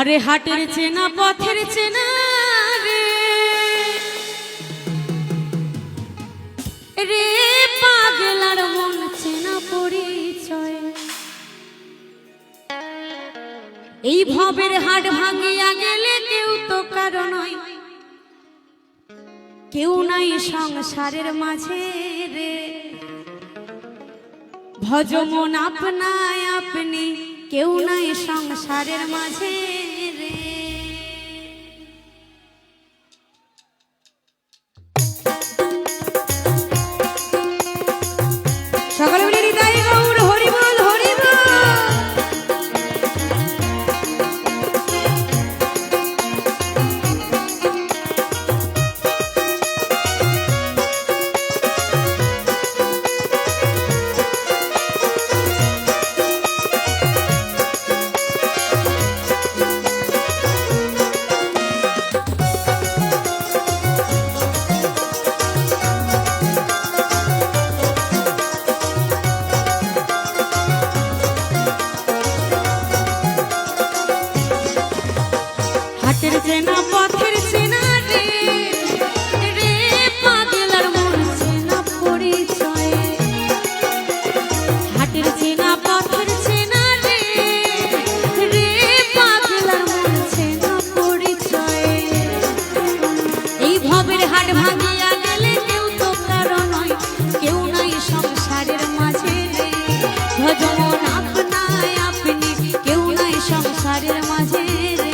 আরে হাটের চেনা পথের চেনা রে রে পাগলার মন চেনা পরিচয়। এই ভবের হাট ভাঙিয়া গেলে কেউ তো কারো নয়, কেউ নাই সংসারের মাঝে রে। ভজ মন আপনায় আপনি, কেউ নাই সংসারের মাঝে রে। সকলে বলি হৃদয় গৌর হরি বল হরি বল। হাটের চেনা পথের চেনা রে রে পাগলার মন চেনা পরিচয়। হাটের চেনা পথের চেনা রে রে পাগলার মন চেনা পরিচয়। এই ভবের হাট ভাঙিয়া গেলে কেউ তো কারো নয়, কেউ নাই সংসারের মাঝে রে। ভজ মন আপনায় আপনি, কেউ নাই সংসারের মাঝে রে।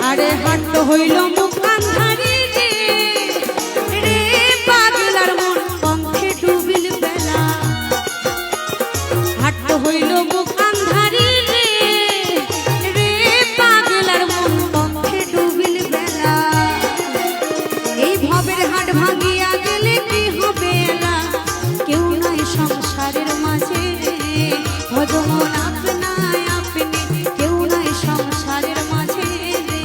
আরে হাট হইল মুখ আন্ধারি রে রে পাগলার মন পঙ্খে ডুবিল বেলা। হাট হইল মুখ আন্ধারি রে রে পাগলার মন পঙ্খে ডুবিল বেলা। এই ভবের হাট ভাঙিয়া গেলে কি হবে না, কেউ নাই সংসারের মাঝে রে। ভজ মন আপনায় আপনি, কেউ নাই সংসারের মাঝে রে।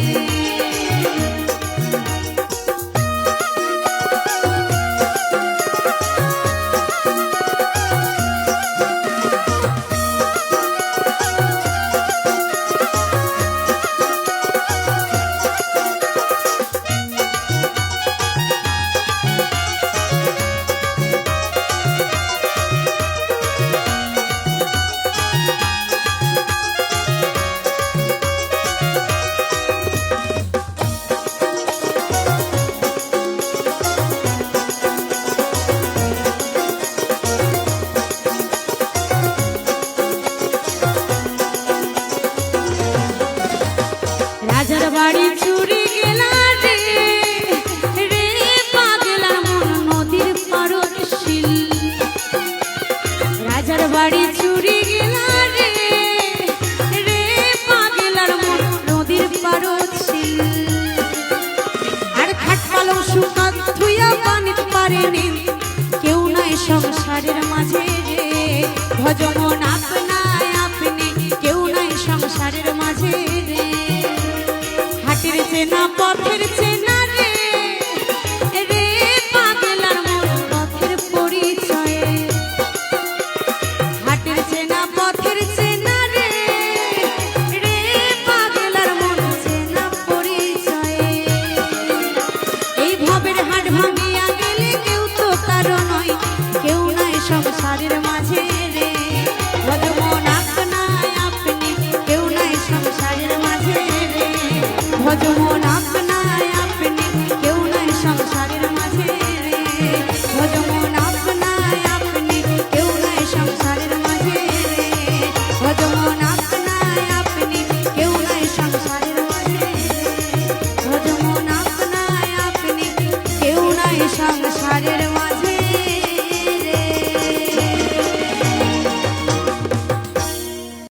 রাজার বাড়ি চুরি গেলা রে রে পাগলার মন নদীর পাড়র শিল। রাজার বাড়ি চুরি গেলা রে রে পাগলার মন নদীর পাড়র শিল। আর খাট পালং শুকা ধুইয়া পানিতে পারেনি, কেউ নাই সংসারের মাঝে রে। ভজ